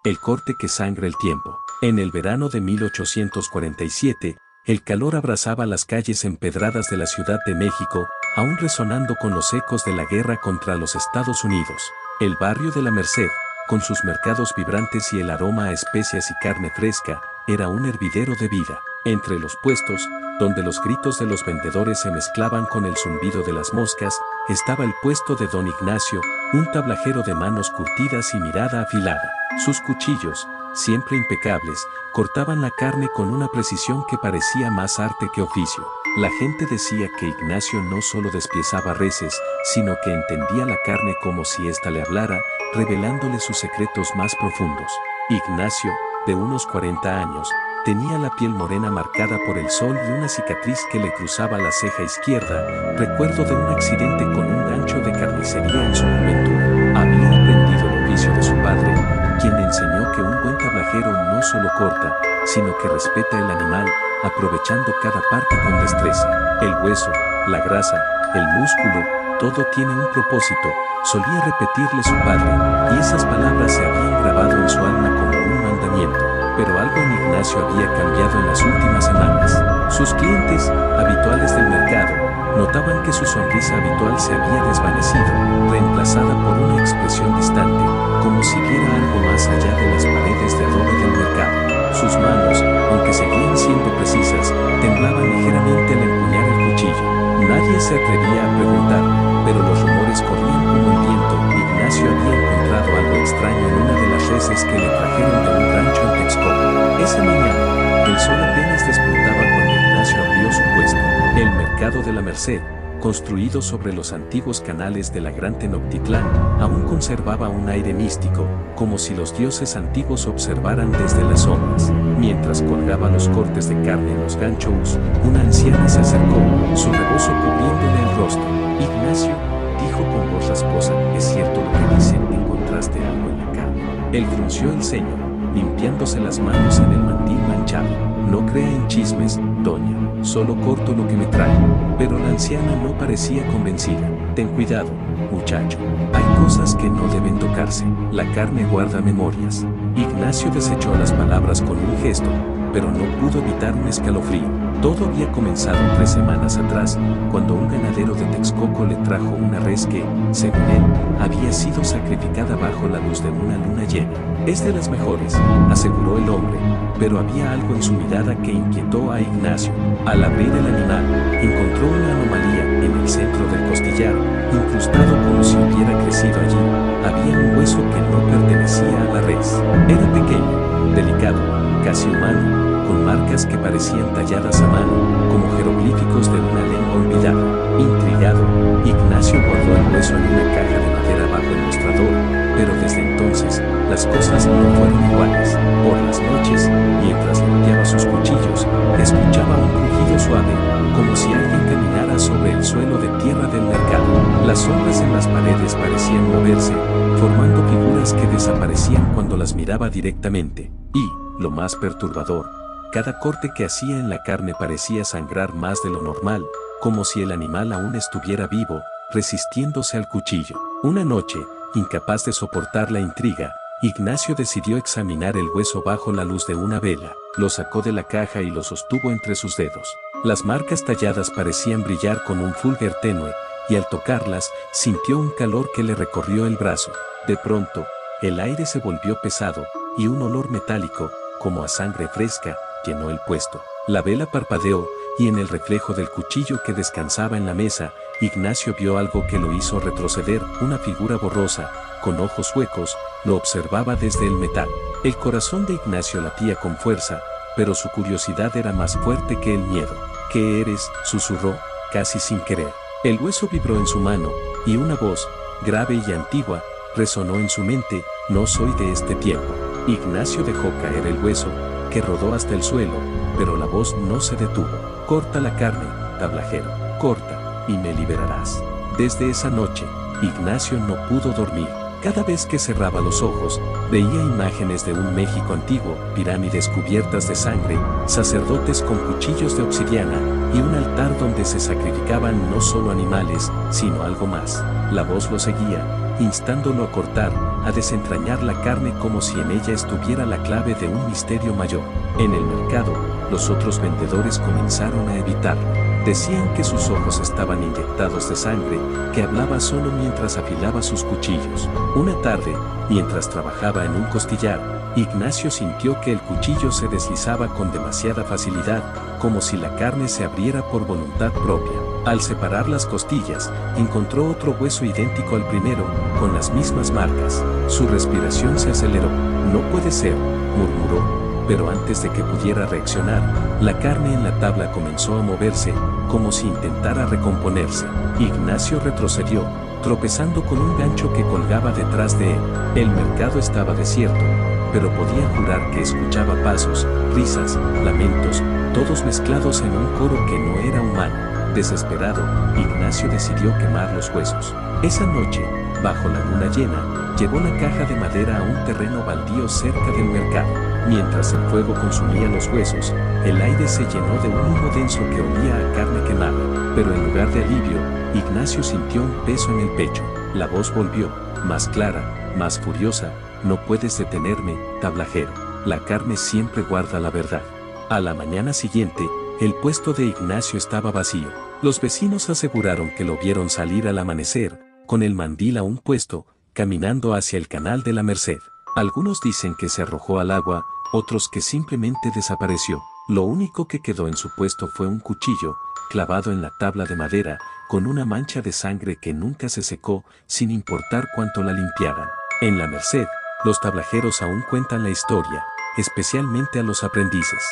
el corte que sangra el tiempo. En el verano de 1847, el calor abrazaba las calles empedradas de la Ciudad de México, aún resonando con los ecos de la guerra contra los Estados Unidos. El barrio de la Merced, con sus mercados vibrantes y el aroma a especias y carne fresca, era un hervidero de vida. Entre los puestos, donde los gritos de los vendedores se mezclaban con el zumbido de las moscas, estaba el puesto de don Ignacio, un tablajero de manos curtidas y mirada afilada. Sus cuchillos, siempre impecables, cortaban la carne con una precisión que parecía más arte que oficio. La gente decía que Ignacio no solo despiezaba reses, sino que entendía la carne como si ésta le hablara, revelándole sus secretos más profundos. Ignacio, de unos 40 años, tenía la piel morena marcada por el sol y una cicatriz que le cruzaba la ceja izquierda, recuerdo de un accidente con un gancho de carnicería en su juventud. Había aprendido el oficio de su padre, quien le enseñó que un buen tablajero no solo corta, sino que respeta el animal, aprovechando cada parte con destreza. El hueso, la grasa, el músculo, todo tiene un propósito, solía repetirle su padre, y esas palabras se habían grabado en su alma como un mandamiento. Pero algo en Ignacio había cambiado en las últimas semanas. Sus clientes, habituales del mercado, notaban que su sonrisa habitual se había desvanecido, reemplazada por una expresión distante, como si viera algo más allá de las paredes de adobe del mercado. Sus manos, aunque seguían siendo precisas, temblaban ligeramente al empuñar el cuchillo. Nadie se atrevía a preguntar, pero los rumores corrían como el viento. Ignacio había encontrado algo extraño en una de las reses que le trajeron de un rancho en Texcoco. Esa mañana, el sol apenas despuntaba cuando Ignacio abrió su puesto. El mercado de la Merced, construido sobre los antiguos canales de la Gran Tenochtitlán, aún conservaba un aire místico, como si los dioses antiguos observaran desde las sombras. Mientras colgaba los cortes de carne en los ganchos, una anciana se acercó, su rebozo cubriéndole el rostro. Ignacio, dijo con voz rasposa, ¿es cierto lo que dicen? ¿Encontraste algo en la carne? Él frunció el ceño, limpiándose las manos en el mandil manchado. No crea en chismes, doña, solo corto lo que me trae. Pero la anciana no parecía convencida. Ten cuidado, muchacho, hay cosas que no deben tocarse. La carne guarda memorias. Ignacio desechó las palabras con un gesto, pero no pudo evitar un escalofrío. Todo había comenzado 3 semanas atrás, cuando un ganadero de Texcoco le trajo una res que, según él, había sido sacrificada bajo la luz de una luna llena. Es de las mejores, aseguró el hombre, pero había algo en su mirada que inquietó a Ignacio. Al abrir el animal, encontró una anomalía en el centro del costillar, incrustado como si hubiera crecido allí. Había un hueso que no pertenecía a la res. Era pequeño, delicado, casi humano, con marcas que parecían talladas a mano, como jeroglíficos de una lengua olvidada. Intrigado, Ignacio guardó el hueso en una caja de madera bajo el mostrador, pero desde entonces, las cosas no fueron iguales. Por las noches, mientras limpiaba sus cuchillos, escuchaba un crujido suave, como si alguien caminara sobre el suelo de tierra del mercado. Las sombras en las paredes parecían moverse, formando figuras que desaparecían cuando las miraba directamente. Y, lo más perturbador, cada corte que hacía en la carne parecía sangrar más de lo normal, como si el animal aún estuviera vivo, resistiéndose al cuchillo. Una noche, incapaz de soportar la intriga, Ignacio decidió examinar el hueso bajo la luz de una vela. Lo sacó de la caja y lo sostuvo entre sus dedos. Las marcas talladas parecían brillar con un fulgor tenue, y al tocarlas, sintió un calor que le recorrió el brazo. De pronto, el aire se volvió pesado, y un olor metálico, como a sangre fresca, llenó el puesto. La vela parpadeó, y en el reflejo del cuchillo que descansaba en la mesa, Ignacio vio algo que lo hizo retroceder. Una figura borrosa, con ojos huecos, lo observaba desde el metal. El corazón de Ignacio latía con fuerza, pero su curiosidad era más fuerte que el miedo. ¿Qué eres?, susurró, casi sin querer. El hueso vibró en su mano, y una voz, grave y antigua, resonó en su mente: no soy de este tiempo. Ignacio dejó caer el hueso, que rodó hasta el suelo, pero la voz no se detuvo. Corta la carne, tablajero, corta, y me liberarás. Desde esa noche, Ignacio no pudo dormir. Cada vez que cerraba los ojos, veía imágenes de un México antiguo, pirámides cubiertas de sangre, sacerdotes con cuchillos de obsidiana, y un altar donde se sacrificaban no solo animales, sino algo más. La voz lo seguía, instándolo a cortar, a desentrañar la carne como si en ella estuviera la clave de un misterio mayor. En el mercado, los otros vendedores comenzaron a evitarlo. Decían que sus ojos estaban inyectados de sangre, que hablaba solo mientras afilaba sus cuchillos. Una tarde, mientras trabajaba en un costillar, Ignacio sintió que el cuchillo se deslizaba con demasiada facilidad, como si la carne se abriera por voluntad propia. Al separar las costillas, encontró otro hueso idéntico al primero, con las mismas marcas. Su respiración se aceleró. No puede ser, murmuró. Pero antes de que pudiera reaccionar, la carne en la tabla comenzó a moverse, como si intentara recomponerse. Ignacio retrocedió, tropezando con un gancho que colgaba detrás de él. El mercado estaba desierto, pero podía jurar que escuchaba pasos, risas, lamentos, todos mezclados en un coro que no era humano. Desesperado, Ignacio decidió quemar los huesos. Esa noche, bajo la luna llena, llevó la caja de madera a un terreno baldío cerca del mercado. Mientras el fuego consumía los huesos, el aire se llenó de un humo denso que olía a carne quemada. Pero en lugar de alivio, Ignacio sintió un peso en el pecho. La voz volvió, más clara, más furiosa. No puedes detenerme, tablajero. La carne siempre guarda la verdad. A la mañana siguiente, el puesto de Ignacio estaba vacío. Los vecinos aseguraron que lo vieron salir al amanecer, con el mandil a un puesto, caminando hacia el canal de la Merced. Algunos dicen que se arrojó al agua, otros que simplemente desapareció. Lo único que quedó en su puesto fue un cuchillo, clavado en la tabla de madera, con una mancha de sangre que nunca se secó, sin importar cuánto la limpiaran. En la Merced, los tablajeros aún cuentan la historia, especialmente a los aprendices.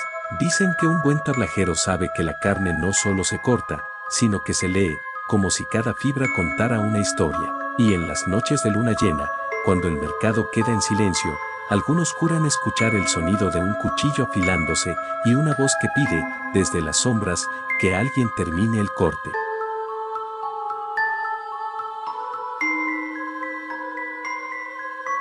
Dicen que un buen tablajero sabe que la carne no solo se corta, sino que se lee, como si cada fibra contara una historia. Y en las noches de luna llena, cuando el mercado queda en silencio, algunos juran escuchar el sonido de un cuchillo afilándose y una voz que pide, desde las sombras, que alguien termine el corte.